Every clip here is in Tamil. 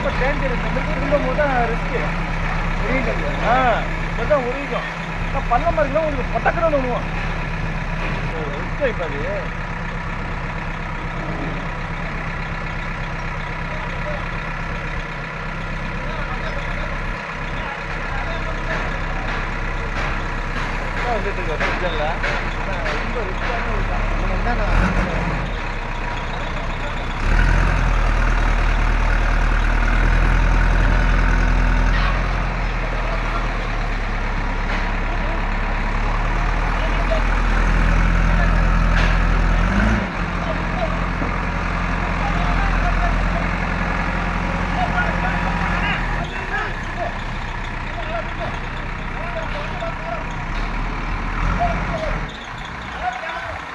ரொம்ப டேஞ்சர். இந்த மாதிரி திரும்பும்போது தான் ரிஸ்க்கு உரியுது. இப்போ தான் உரியும். பள்ளம் பாருங்களா உங்களுக்கு பட்டக்கணும் விடுவோம் ரிஸ்க். இப்போ அது வந்துட்டு இருக்கோம் இல்லை ரொம்ப ரிஸ்கான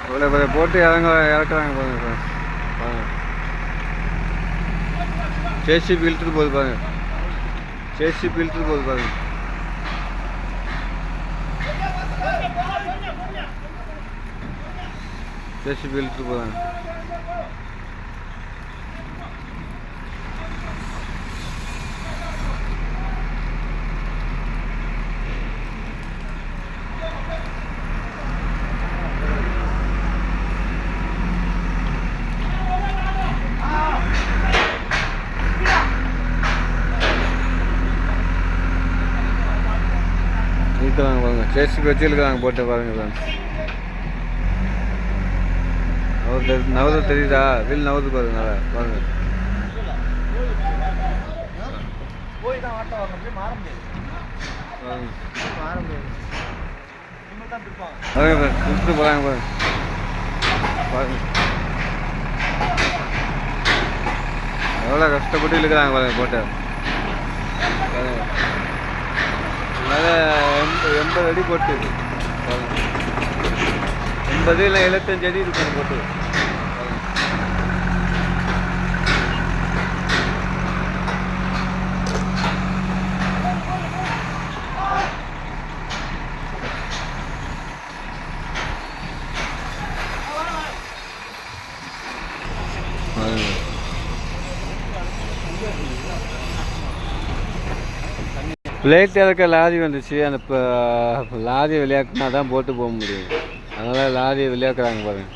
இவ்வளோ போட்டு இறக்குறாங்க பாருங்க. ஜேசிபி இழுத்துட்டு போகுது பாருங்க. ஜேசிபி இழுத்துட்டு போகுது பாருங்க. ஜேசிபி இழுத்துட்டு போகிறாங்க. இழுக்கிறாங்க பாருங்க. ஜேசிபி வச்சு இழுக்கிறாங்க போட்டு பாருங்க ஃப்ரெண்ட்ஸ். நவரு தெரியுதா? வில் நவரு பாருங்க. பாருங்க போய் தான் ஆட்டம் வரணும். மாற முடியாது. மாற முடியாது. பாருங்க இழுத்துட்டு போகிறாங்க பாருங்க. பாருங்க எவ்வளோ கஷ்டப்பட்டு இழுக்கிறாங்க பாருங்க போட்டு. பாருங்க 80 அடி போட்டு 80 இல்லை 75 அடி இருக்கும் போட்டு. பிளேட் இறக்க லாரி வந்துச்சு. அந்த லாரியை விளையாக்குனா தான் போட்டு போக முடியும். அதனால் லாரியை விளையாக்குறாங்க பாருங்க.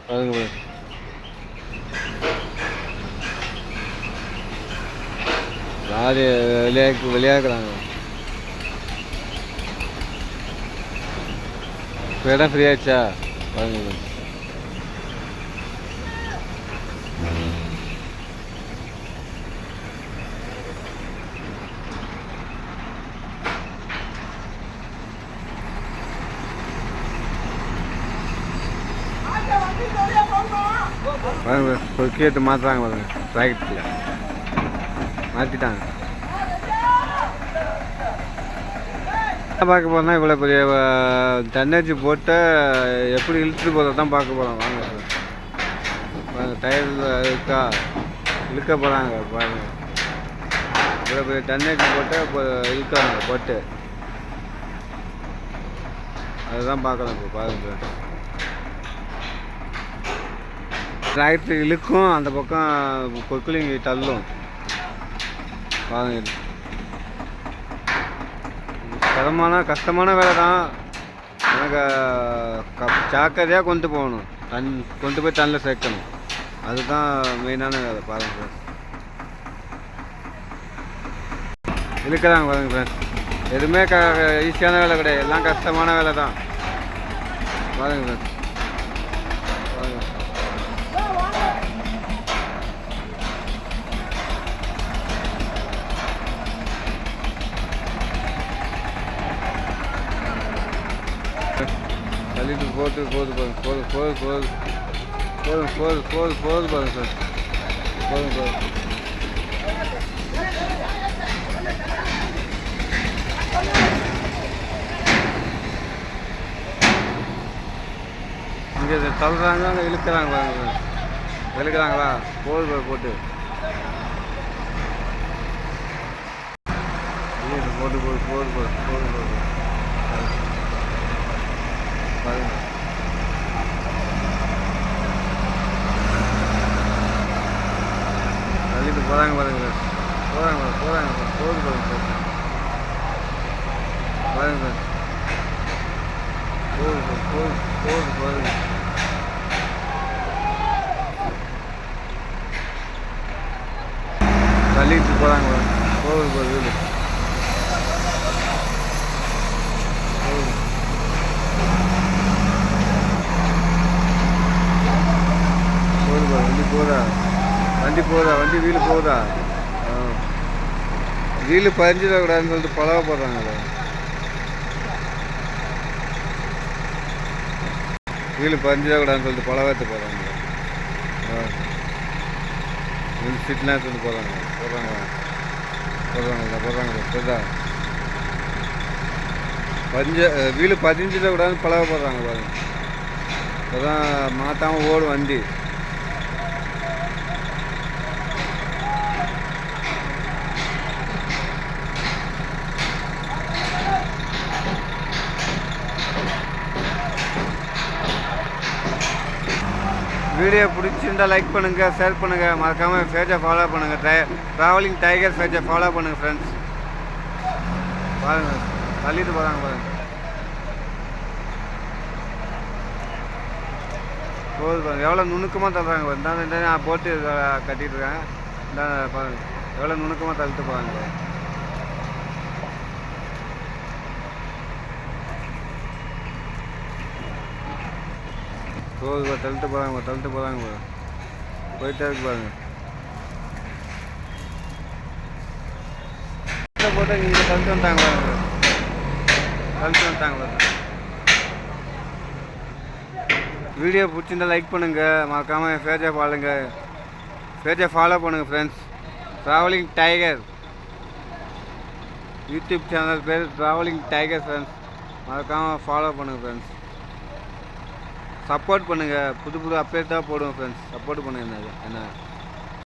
பாருங்க பாருங்க. லாரியை விளையாக்குறாங்க. இப்போ இடம் ஃப்ரீ ஆச்சா பாருங்க பாருங்க. பாருங்க ஒரு கீழே மாற்றுறாங்க பாருங்க. ட்ராக்டரில் மாற்றிட்டாங்க. பார்க்க போனால் இவ்வளோ பெரிய தண்ணி போட்டு எப்படி இழுத்துட்டு போகிறத தான் பார்க்க போகிறோம். வாங்க பாருங்க டயரில் இருக்கா இழுக்க போகிறாங்க. பாருங்க இவ்வளோ பெரிய தண்ணி போட்டு இப்போ இழுக்கிறாங்க போட்டு. அதுதான் பார்க்கலாம். இப்போ பாருங்க டிராக்டர் இழுக்கும், அந்த பக்கம் கொக்குலிங்க தள்ளும். பாருங்க கஷ்டமான வேலை தான். எனக்கு ஜாக்கிரதையாக கொண்டு போகணும். கொண்டு போய் தண்ணில் சேர்க்கணும். அதுதான் மெயினான வேலை. பாருங்க இழுக்கிறாங்க பாருங்க ஃப்ரெண்ட்ஸ். எதுவுமே ஈஸியான வேலை கிடையாது. எல்லாம் கஷ்டமான வேலை தான். பாருங்க ஃப்ரெண்ட்ஸ். தள்ளிட்டு போட்டு போது பாருங்க. போது பாருங்க சார். போதும் இங்கே தள்ளுறாங்க, அங்கே இழுக்கிறாங்க பாருங்க. இழுக்கிறாங்களா? போது போட்டு போது பாருங்க. தள்ளிட்டு போகிறாங்க பாருங்க போகிறாங்க போகிறாங்க போகுது பாருங்க பாருங்க போகுது போகுது போகுது பாருங்க தள்ளிட்டு போகிறாங்க போகுது போகுது வீடு போகுது போகுது பாரு வண்டி போதா வண்டி போதா வண்டி வீடு போகுதா வீடு பதிஞ்சிடக்கூடாதுன்னு சொல்லிட்டு பழக போடுறாங்க வீடு பதிஞ்சிடக்கூடாதுன்னு சொல்லிட்டு பழகத்து போடுறாங்க வீடு சீட்லாம் எடுத்துட்டு போடுறாங்க போடுறாங்க போடுறாங்க போடுறாங்க சரிதா வீடு பதிஞ்சிடக்கூடாதுன்னு பழக போடுறாங்க பாருங்க இப்போதான் மாற்றாமல் ஓடும் வண்டி வீடியோ பிடிச்சிருந்தா லைக் பண்ணுங்கள் ஷேர் பண்ணுங்கள் மறக்காமல் பேஜை ஃபாலோ பண்ணுங்கள் ட்ராவலிங் டைகர் பேஜை ஃபாலோ பண்ணுங்கள் ஃப்ரெண்ட்ஸ் பாருங்கள் தள்ளிட்டு போகிறாங்க பாருங்கள் போகுது பாருங்கள் எவ்வளோ நுணுக்கமாக தள்ளுறாங்க இந்த நான் போட்டு கட்டிகிட்டு இருக்கேன் இந்த பாருங்கள் எவ்வளோ நுணுக்கமாக தள்ளிட்டு போகிறாங்க பாருங்கள் போகுது தள்ளிட்டு போகிறாங்க போயிட்டே இருக்கு பாருங்க போட்டு இங்கே தள்ளிட்டு வந்துட்டாங்க பாருங்க வீடியோ பிடிச்சிருந்தா லைக் பண்ணுங்கள் மறக்காமல் பேஜை ஃபாலோ பண்ணுங்கள் friends travelling tiger YouTube channel பேர் ட்ராவலிங் டைகர் ஃப்ரெண்ட்ஸ் மறக்காமல் ஃபாலோ பண்ணுங்கள் ஃப்ரெண்ட்ஸ் சப்போர்ட் பண்ணுங்கள் புது அப்டேட் தான் போடுவோம் ஃப்ரெண்ட்ஸ் சப்போர்ட் பண்ணுங்கள் என்ன